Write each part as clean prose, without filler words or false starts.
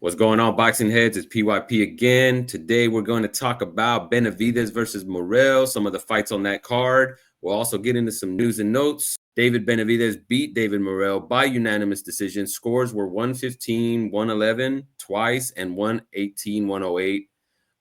What's going on, Boxing Heads? It's PYP again. Today we're going to talk about Benavidez versus Morell, some of the fights on that card. We'll also get into some news and notes. David Benavidez beat David Morell by unanimous decision. Scores were 115, 111 twice, and 118, 108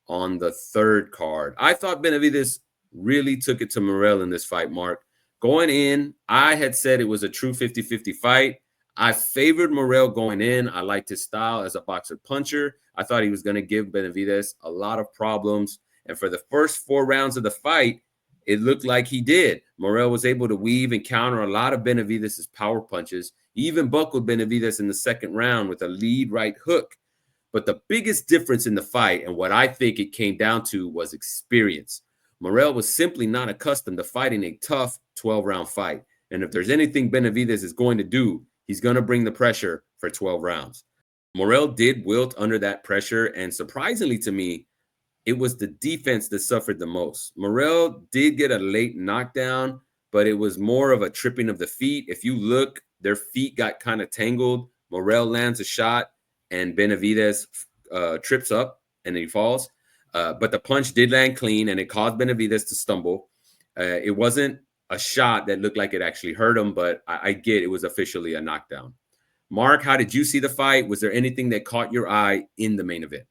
on the third card. I thought Benavidez really took it to Morell in this fight, Mark. Going in, I had said it was a true 50-50 fight. I favored Morell going in. I liked his style as a boxer puncher. I thought he was going to give Benavidez a lot of problems. And for the first 4 rounds of the fight, it looked like he did. Morell was able to weave and counter a lot of Benavidez's power punches. He even buckled Benavidez in the second round with a lead right hook. But the biggest difference in the fight, and what I think it came down to, was experience. Morell was simply not accustomed to fighting a tough 12-round fight. And if there's anything Benavidez is going to do, he's going to bring the pressure for 12 rounds. Morell did wilt under that pressure, and surprisingly to me, it was the defense that suffered the most. Morell did get a late knockdown, but it was more of a tripping of the feet. If you look, their feet got kind of tangled. Morell lands a shot, and Benavidez trips up, and he falls. But the punch did land clean, and it caused Benavidez to stumble. It wasn't a shot that looked like it actually hurt him, but I get it was officially a knockdown. Mark, how did you see the fight? Was there anything that caught your eye in the main event?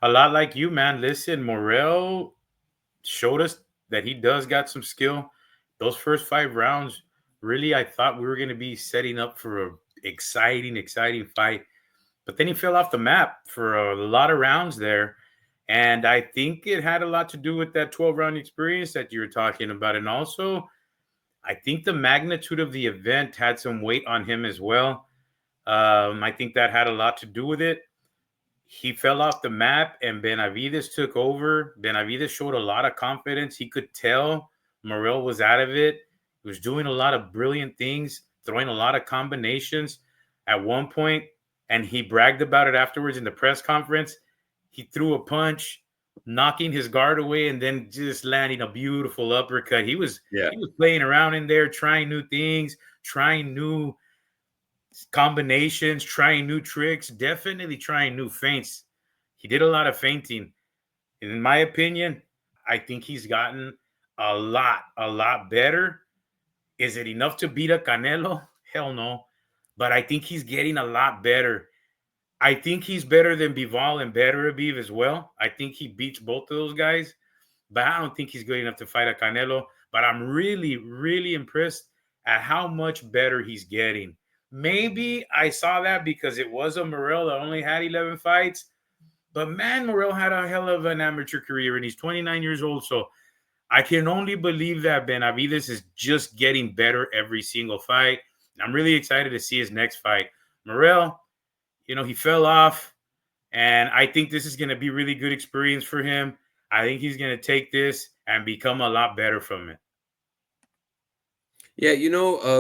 A lot like you, man. Listen, Morell showed us that he does got some skill. Those first 5 rounds, really, I thought we were going to be setting up for a exciting fight. But then he fell off the map for a lot of rounds there. And I think it had a lot to do with that 12-round experience that you were talking about. And also, I think the magnitude of the event had some weight on him as well. I think that had a lot to do with it. He fell off the map and Benavidez took over. Benavidez showed a lot of confidence. He could tell Morell was out of it. He was doing a lot of brilliant things, throwing a lot of combinations at one point, and he bragged about it afterwards in the press conference. He threw a punch, knocking his guard away, and then just landing a beautiful uppercut. He was playing around in there, trying new things, trying new combinations, trying new tricks, definitely trying new feints. He did a lot of feinting. In my opinion, I think he's gotten a lot better. Is it enough to beat a Canelo? Hell no. But I think he's getting a lot better. I think he's better than Bivol and Benavidez as well. I think he beats both of those guys, but I don't think he's good enough to fight a Canelo. But I'm really impressed at how much better he's getting. Maybe I saw that because it was a Morell that only had 11 fights. But man, Morell had a hell of an amateur career, and he's 29 years old. So I can only believe that Benavidez is just getting better every single fight. I'm really excited to see his next fight. Morell, he fell off, and I think this is going to be really good experience for him. I think he's going to take this and become a lot better from it. Yeah,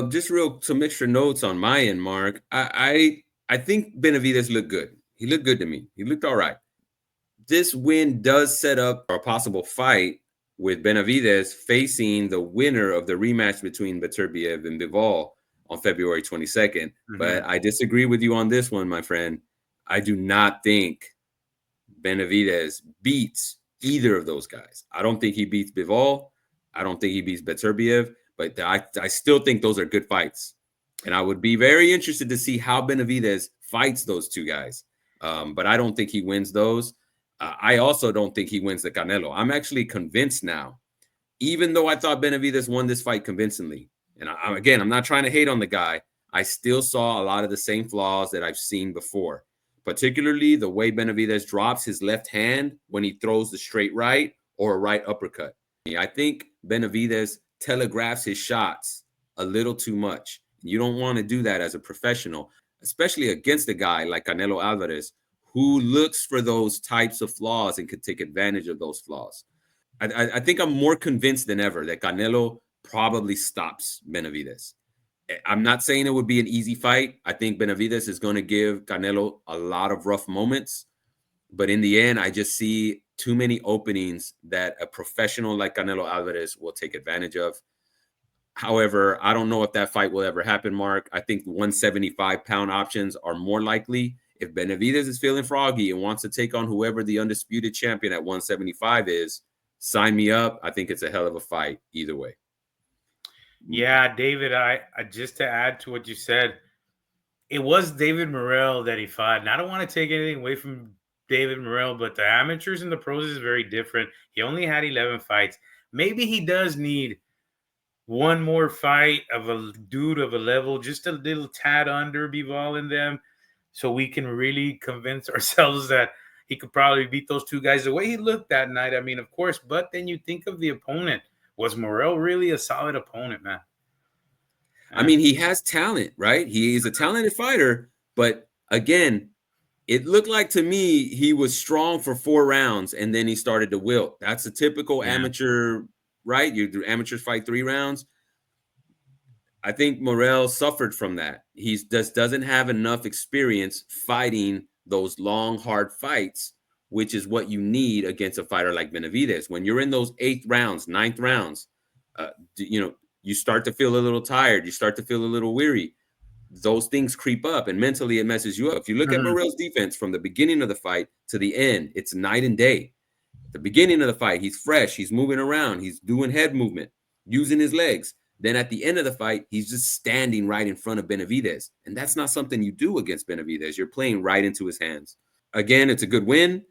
just some extra notes on my end, Mark. I think Benavidez looked good. He looked good to me. He looked all right. This win does set up a possible fight with Benavidez facing the winner of the rematch between Beterbiev and Bivol on February 22nd. Mm-hmm. But I disagree with you on this one, my friend. I do not think Benavidez beats either of those guys. I don't think he beats Bivol. I don't think he beats Beterbiev. But I still think those are good fights. And I would be very interested to see how Benavidez fights those two guys. But I don't think he wins those. I also don't think he wins the Canelo. I'm actually convinced now, even though I thought Benavidez won this fight convincingly. And I'm not trying to hate on the guy. I still saw a lot of the same flaws that I've seen before, particularly the way Benavidez drops his left hand when he throws the straight right or a right uppercut. I think Benavidez telegraphs his shots a little too much. You don't want to do that as a professional, especially against a guy like Canelo Alvarez, who looks for those types of flaws and could take advantage of those flaws. I think I'm more convinced than ever that Canelo probably stops Benavidez. I'm not saying it would be an easy fight. I think Benavidez is going to give Canelo a lot of rough moments. But in the end, I just see too many openings that a professional like Canelo Alvarez will take advantage of. However, I don't know if that fight will ever happen, Mark. I think 175-pound options are more likely. If Benavidez is feeling froggy and wants to take on whoever the undisputed champion at 175 is, sign me up. I think it's a hell of a fight either way. Yeah, David, I just to add to what you said, it was David Morell that he fought. And I don't want to take anything away from David Morell, but the amateurs and the pros is very different. He only had 11 fights. Maybe he does need one more fight of a dude of a level, just a little tad under Bivol in them, so we can really convince ourselves that he could probably beat those two guys the way he looked that night. I mean, of course, but then you think of the opponent. Was Morell really a solid opponent, man? I mean, he has talent, right? He is a talented fighter, but again, it looked like to me he was strong for 4 rounds and then he started to wilt. That's a typical amateur, right? You amateurs fight 3 rounds. I think Morell suffered from that. He just doesn't have enough experience fighting those long, hard fights, which is what you need against a fighter like Benavidez. When you're in those 8th rounds, 9th rounds, you start to feel a little tired. You start to feel a little weary. Those things creep up and mentally it messes you up. If you look at Morell's defense from the beginning of the fight to the end, it's night and day. At the beginning of the fight, he's fresh. He's moving around. He's doing head movement, using his legs. Then at the end of the fight, he's just standing right in front of Benavidez. And that's not something you do against Benavidez. You're playing right into his hands. Again, it's a good win.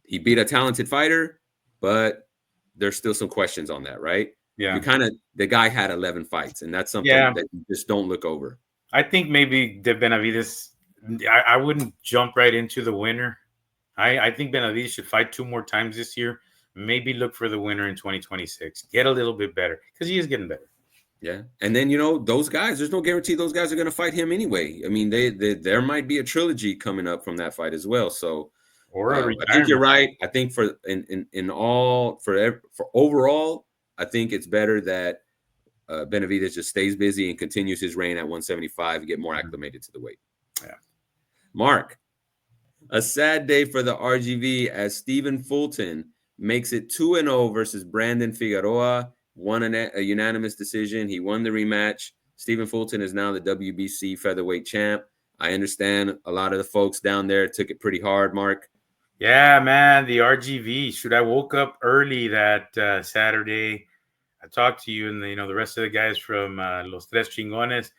He beat a talented fighter, but there's still some questions on that, right? Yeah. The guy had 11 fights, and that's something that you just don't look over. I think maybe the Benavidez, I wouldn't jump right into the winner. I think Benavidez should fight 2 more times this year. Maybe look for the winner in 2026. Get a little bit better because he is getting better. Yeah. And then, those guys, there's no guarantee those guys are going to fight him anyway. I mean, there might be a trilogy coming up from that fight as well. So I think you're right. I think for overall, I think it's better that Benavidez just stays busy and continues his reign at 175 and get more acclimated to the weight. Yeah. Mark, a sad day for the RGV as Stephen Fulton makes it 2-0 versus Brandon Figueroa. Won a unanimous decision. He won the rematch. Stephen Fulton is now the WBC featherweight champ. I understand a lot of the folks down there took it pretty hard, Mark. Yeah, man, the RGV. Shoot, I woke up early that Saturday. I talked to you and the rest of the guys from Los Tres Chingones.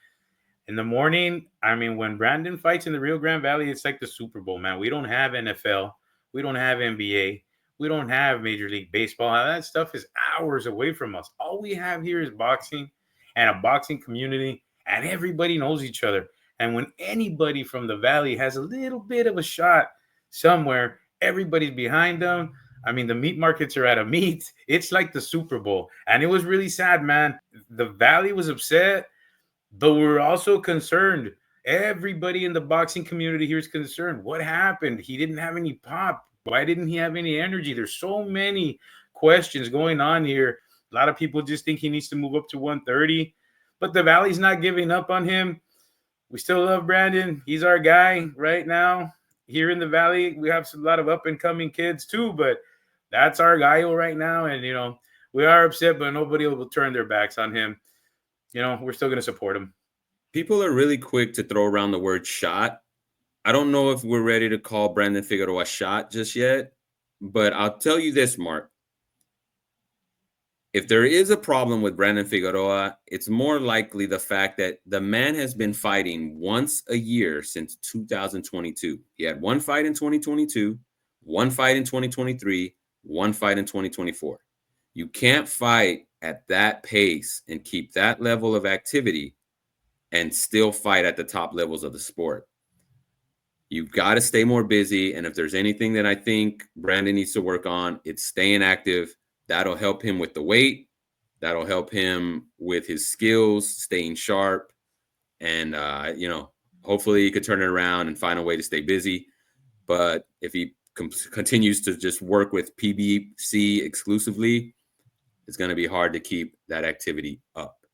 In the morning, I mean, when Brandon fights in the Rio Grande Valley, it's like the Super Bowl, man. We don't have NFL. We don't have NBA. We don't have Major League Baseball. That stuff is hours away from us. All we have here is boxing and a boxing community, and everybody knows each other. And when anybody from the Valley has a little bit of a shot somewhere, everybody's behind them. I mean, the meat markets are at a meet. It's like the Super Bowl. And it was really sad, man. The Valley was upset, but we're also concerned. Everybody in the boxing community here is concerned. What happened? He didn't have any pop. Why didn't he have any energy? There's so many questions going on here. A lot of people just think he needs to move up to 130, but the Valley's not giving up on him. We still love Brandon. He's our guy right now. Here in the Valley, we have a lot of up-and-coming kids too, but that's our guy right now. And, we are upset, but nobody will turn their backs on him. We're still going to support him. People are really quick to throw around the word shot. I don't know if we're ready to call Brandon Figueroa shot just yet, but I'll tell you this, Mark. If there is a problem with Brandon Figueroa, it's more likely the fact that the man has been fighting once a year since 2022. He had 1 fight in 2022, 1 fight in 2023, 1 fight in 2024. You can't fight at that pace and keep that level of activity and still fight at the top levels of the sport. You've got to stay more busy. And if there's anything that I think Brandon needs to work on, it's staying active. That'll help him with the weight. That'll help him with his skills, staying sharp. And, hopefully he could turn it around and find a way to stay busy. But if he continues to just work with PBC exclusively, it's going to be hard to keep that activity up.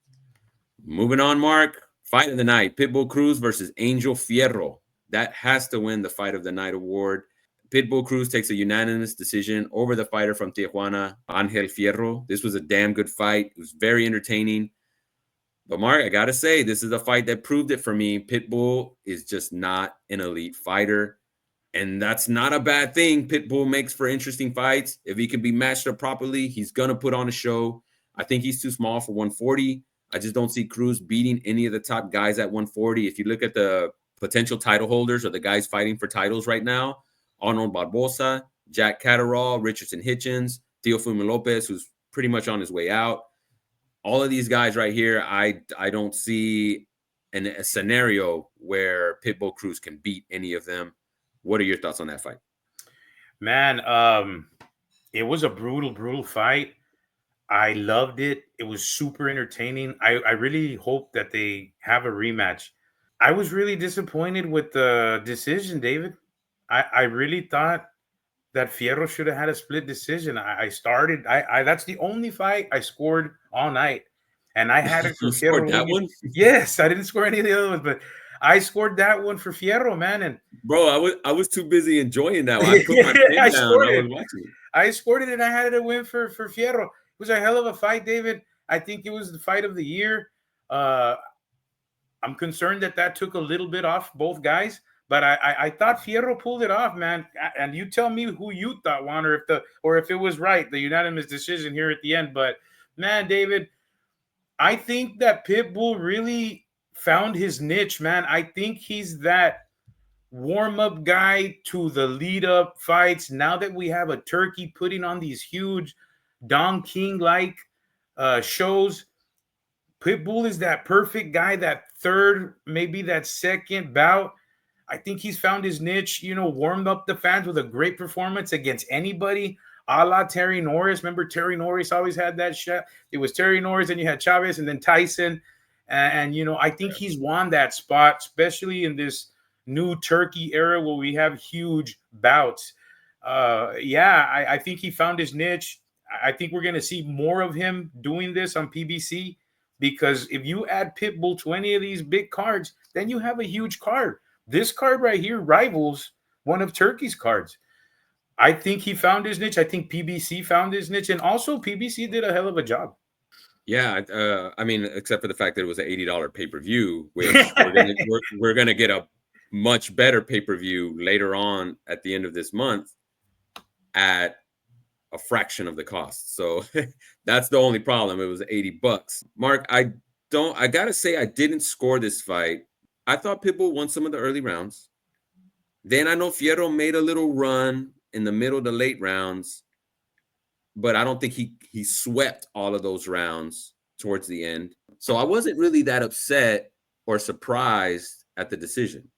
Moving on, Mark. Fight of the night, Pitbull Cruz versus Angel Fierro. That has to win the Fight of the Night award. Pitbull Cruz takes a unanimous decision over the fighter from Tijuana, Angel Fierro. This was a damn good fight. It was very entertaining. But, Mark, I got to say, this is a fight that proved it for me. Pitbull is just not an elite fighter. And that's not a bad thing. Pitbull makes for interesting fights. If he can be matched up properly, he's going to put on a show. I think he's too small for 140. I just don't see Cruz beating any of the top guys at 140. If you look at the potential title holders or the guys fighting for titles right now, Arnold Barbosa, Jack Catterall, Richardson Hitchens, Teofimo Lopez, who's pretty much on his way out. All of these guys right here, I don't see a scenario where Pitbull Cruz can beat any of them. What are your thoughts on that fight? Man, it was a brutal fight. I loved it. It was super entertaining. I really hope that they have a rematch. I was really disappointed with the decision, David. I really thought that Fierro should have had a split decision. I that's the only fight I scored all night. And I had it for You scored Fierro that winning. one? Yes, I didn't score any of the other ones, but I scored that one for Fierro, man. And Bro, I was too busy enjoying that one. I put my pen I down. scored I it. was watching it. I scored it, and I had it a win for Fierro. It was a hell of a fight, David. I think it was the fight of the year. I'm concerned that took a little bit off both guys, but I thought Fierro pulled it off, man. And you tell me who you thought won, or if it was right, the unanimous decision here at the end. But man, David, I think that Pitbull really found his niche, man. I think he's that warm-up guy to the lead-up fights. Now that we have a turkey putting on these huge Don King-like shows, Pitbull is that perfect guy, that third, maybe that second bout. I think he's found his niche, warmed up the fans with a great performance against anybody, a la Terry Norris. Remember, Terry Norris always had that shot. It was Terry Norris, and you had Chavez, and then Tyson. And I think he's won that spot, especially in this new turkey era where we have huge bouts. I think he found his niche. I think we're going to see more of him doing this on PBC, because if you add Pitbull to any of these big cards, then you have a huge card. This card right here rivals one of Turkey's cards. I think he found his niche. I think PBC found his niche, and also PBC did a hell of a job. Yeah, I mean, except for the fact that it was an $80 pay-per-view, which we're gonna get a much better pay-per-view later on at the end of this month at a fraction of the cost. So that's the only problem. It was $80. Mark, I gotta say, I didn't score this fight. I thought Pitbull won some of the early rounds. Then I know Fierro made a little run in the middle to late rounds, but I don't think he swept all of those rounds towards the end. So I wasn't really that upset or surprised at the decision.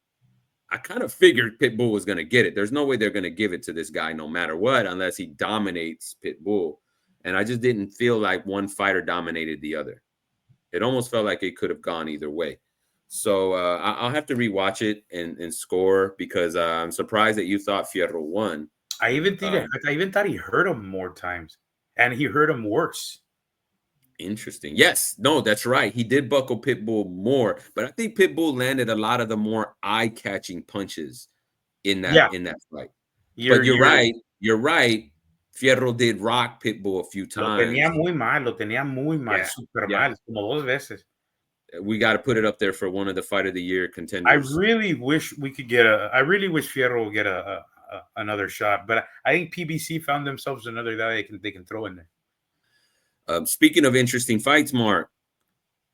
I kind of figured Pitbull was going to get it. There's no way they're going to give it to this guy no matter what, unless he dominates Pitbull. And I just didn't feel like one fighter dominated the other. It almost felt like it could have gone either way. So I'll have to rewatch it and score, because I'm surprised that you thought Fierro won. I even thought he hurt him more times, and he hurt him worse. Interesting. Yes. No, that's right. He did buckle Pitbull more, but I think Pitbull landed a lot of the more eye-catching punches in that fight. You're right. You're right. Fierro did rock Pitbull a few times. Lo tenía muy mal, super mal, como dos veces. We got to put it up there for one of the Fight of the Year contenders. I really wish Fierro would get another shot, but I think PBC found themselves another guy they can throw in there. Speaking of interesting fights, Mark,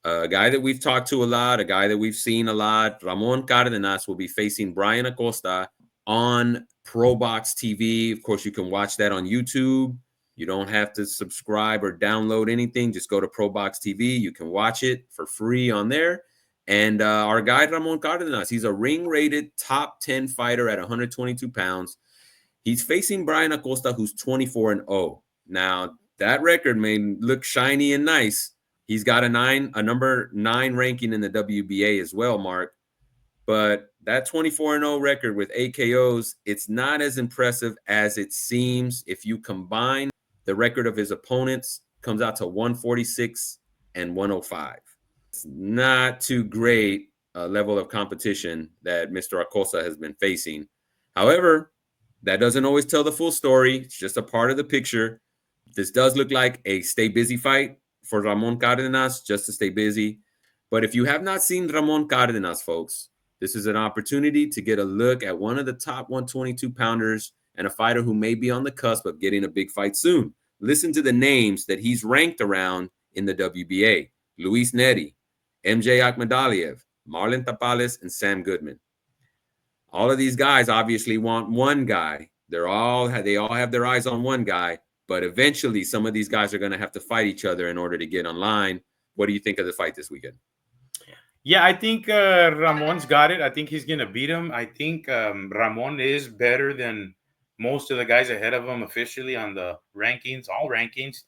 a guy that we've talked to a lot, a guy that we've seen a lot, Ramon Cardenas will be facing Brian Acosta on ProBox TV. Of course, you can watch that on YouTube. You don't have to subscribe or download anything. Just go to ProBox TV. You can watch it for free on there. And our guy, Ramon Cardenas, he's a ring-rated top 10 fighter at 122 pounds. He's facing Brian Acosta, who's 24-0. Now, that record may look shiny and nice. He's got a number 9 ranking in the WBA as well, Mark. But that 24-0 record with 8 KOs, it's not as impressive as it seems. If you combine the record of his opponents, comes out to 146 and 105. It's not too great a level of competition that Mr. Acosta has been facing. However, that doesn't always tell the full story. It's just a part of the picture. This does look like a stay busy fight for Ramon Cardenas, just to stay busy. But if you have not seen Ramon Cardenas, folks, This is an opportunity to get a look at one of the top 122 pounders and a fighter who may be on the cusp of getting a big fight soon. Listen to the names that he's ranked around in the WBA: Luis Neri, MJ Akhmadaliev, Marlon Tapales, and Sam Goodman. All of these guys obviously want one guy. They all have their eyes on one guy, but eventually some of these guys are going to have to fight each other in order to get online. What do you think of the fight this weekend? Yeah, I think Ramon's got it. I think he's going to beat him. I think Ramon is better than most of the guys ahead of him officially on the rankings, all rankings.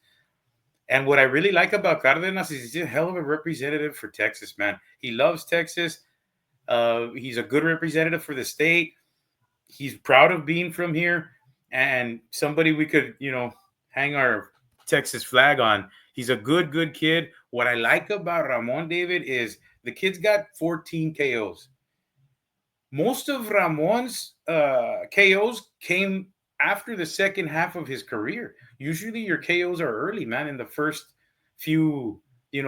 And what I really like about Cardenas is he's a hell of a representative for Texas, man. He loves Texas. He's a good representative for the state. He's proud of being from here, and somebody we could, hang our Texas flag on. He's a good kid. What I like about Ramon, David, is the kid's got 14 KOs. Most of Ramon's KOs came after the second half of his career. Usually your KOs are early, man, in the first few,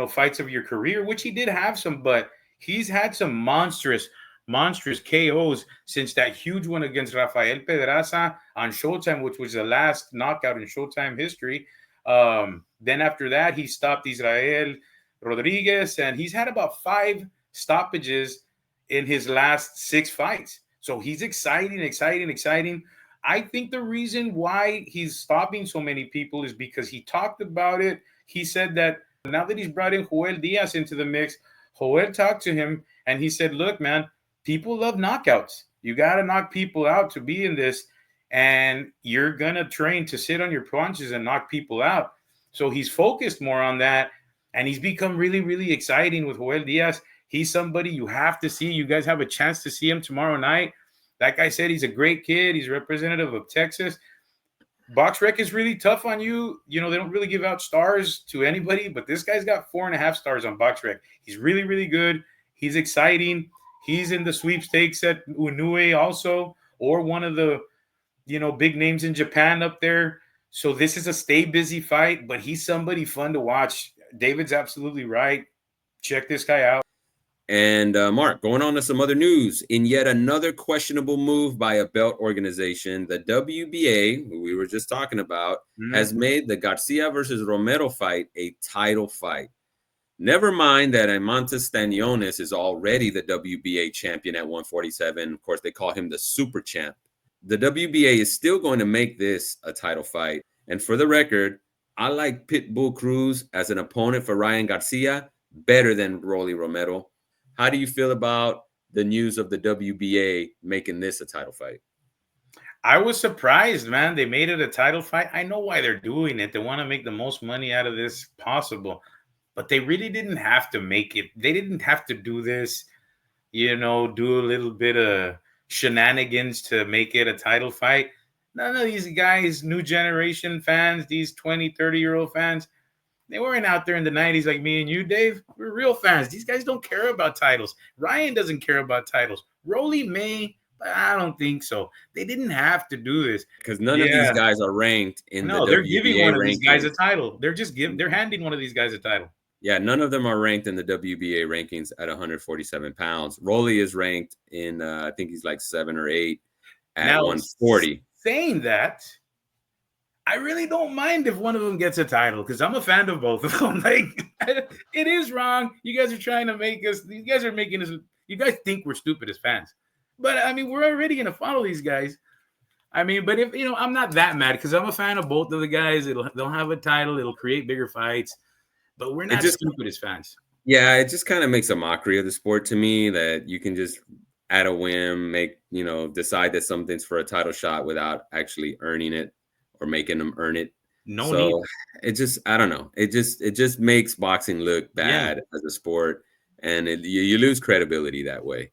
fights of your career, which he did have some, but he's had some monstrous KOs since that huge one against Rafael Pedraza on Showtime, which was the last knockout in Showtime history. Then after that, he stopped Israel Rodriguez, and he's had about 5 stoppages in his last 6 fights. So he's exciting. I think the reason why he's stopping so many people is because he talked about it. He said that now that he's brought in Joel Diaz into the mix, Joel talked to him and he said, look, man, people love knockouts. You got to knock people out to be in this, and you're going to train to sit on your punches and knock people out. So he's focused more on that, and he's become really exciting with Joel Diaz. He's somebody you have to see. You guys have a chance to see him tomorrow night. Like I said, he's a great kid. He's representative of Texas. BoxRec is really tough on you. They don't really give out stars to anybody, but this guy's got 4.5 stars on BoxRec. He's really good. He's exciting. He's in the sweepstakes at Inoue also, or one of the, big names in Japan up there. So this is a stay busy fight, but he's somebody fun to watch. David's absolutely right. Check this guy out. And Mark, going on to some other news. In yet another questionable move by a belt organization, the WBA, who we were just talking about, has made the Garcia versus Romero fight a title fight. Never mind that Amantes Staniones is already the WBA champion at 147. Of course, they call him the super champ. The WBA is still going to make this a title fight. And for the record, I like Pitbull Cruz as an opponent for Ryan Garcia better than Rolly Romero. How do you feel about the news of the WBA making this a title fight? I was surprised, man. They made it a title fight. I know why they're doing it. They want to make the most money out of this possible. But they really didn't have to make it. They didn't have to do this, do a little bit of shenanigans to make it a title fight. None of these guys, new generation fans, these 20, 30-year-old fans, they weren't out there in the 90s like me and you, Dave. We're real fans. These guys don't care about titles. Ryan doesn't care about titles. Rolly may, but I don't think so. They didn't have to do this. Because none of these guys are ranked in the WBA. No, they're giving one of these guys a title. They're handing one of these guys a title. Yeah, none of them are ranked in the WBA rankings at 147 pounds. Rolly is ranked in, I think he's like 7 or 8 at now, 140. Saying that, I really don't mind if one of them gets a title because I'm a fan of both of them. Like, it is wrong. You guys are trying to make us. These guys are making us. You guys think we're stupid as fans, but I mean, we're already going to follow these guys. I mean, but if I'm not that mad because I'm a fan of both of the guys. They'll have a title. It'll create bigger fights, but we're not stupid as fans. Yeah, it just kind of makes a mockery of the sport to me that you can just at a whim decide that something's for a title shot without actually earning it or making them earn it. Need. It just, I don't know. It just makes boxing look bad as a sport, and you lose credibility that way.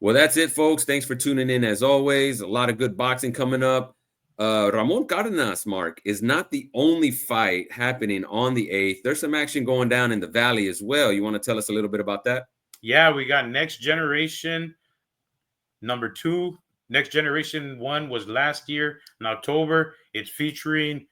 Well, that's it, folks. Thanks for tuning in as always. A lot of good boxing coming up. Ramon Cardenas, Mark, is not the only fight happening on the 8th. There's some action going down in the Valley as well. You want to tell us a little bit about that? Yeah, we got Next Generation number 2. Next Generation 1 was last year in October. It's featuring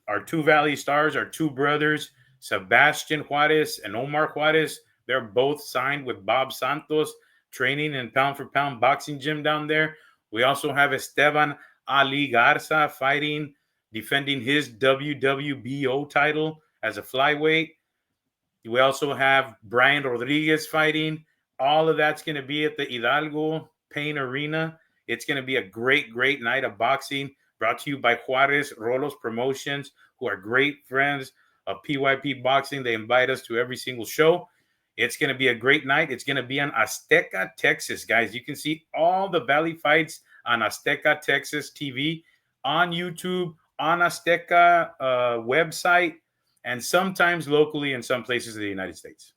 our 2 Valley stars, our 2 brothers, Sebastian Juarez and Omar Juarez. They're both signed with Bob Santos training and pound for pound boxing gym down there. We also have Esteban Ali Garza fighting, defending his WWBO title as a flyweight. We also have Brian Rodriguez fighting. All of that's going to be at the Hidalgo Pain Arena. It's going to be a great, great night of boxing, brought to you by Juarez Rolos Promotions, who are great friends of PYP Boxing. They invite us to every single show. It's going to be a great night. It's going to be on Azteca, Texas, guys. You can see all the Valley fights on Azteca, Texas TV, on YouTube, on Azteca website, and sometimes locally in some places in the United States.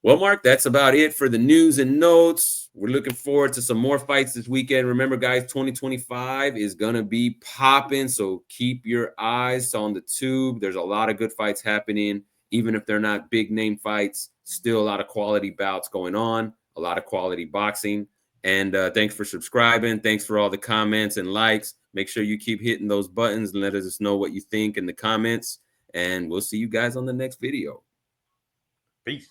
Well, Mark, that's about it for the news and notes. We're looking forward to some more fights this weekend. Remember, guys, 2025 is going to be popping, so keep your eyes on the tube. There's a lot of good fights happening. Even if they're not big name fights, still a lot of quality bouts going on, a lot of quality boxing. And thanks for subscribing. Thanks for all the comments and likes. Make sure you keep hitting those buttons and let us know what you think in the comments. And we'll see you guys on the next video. Peace.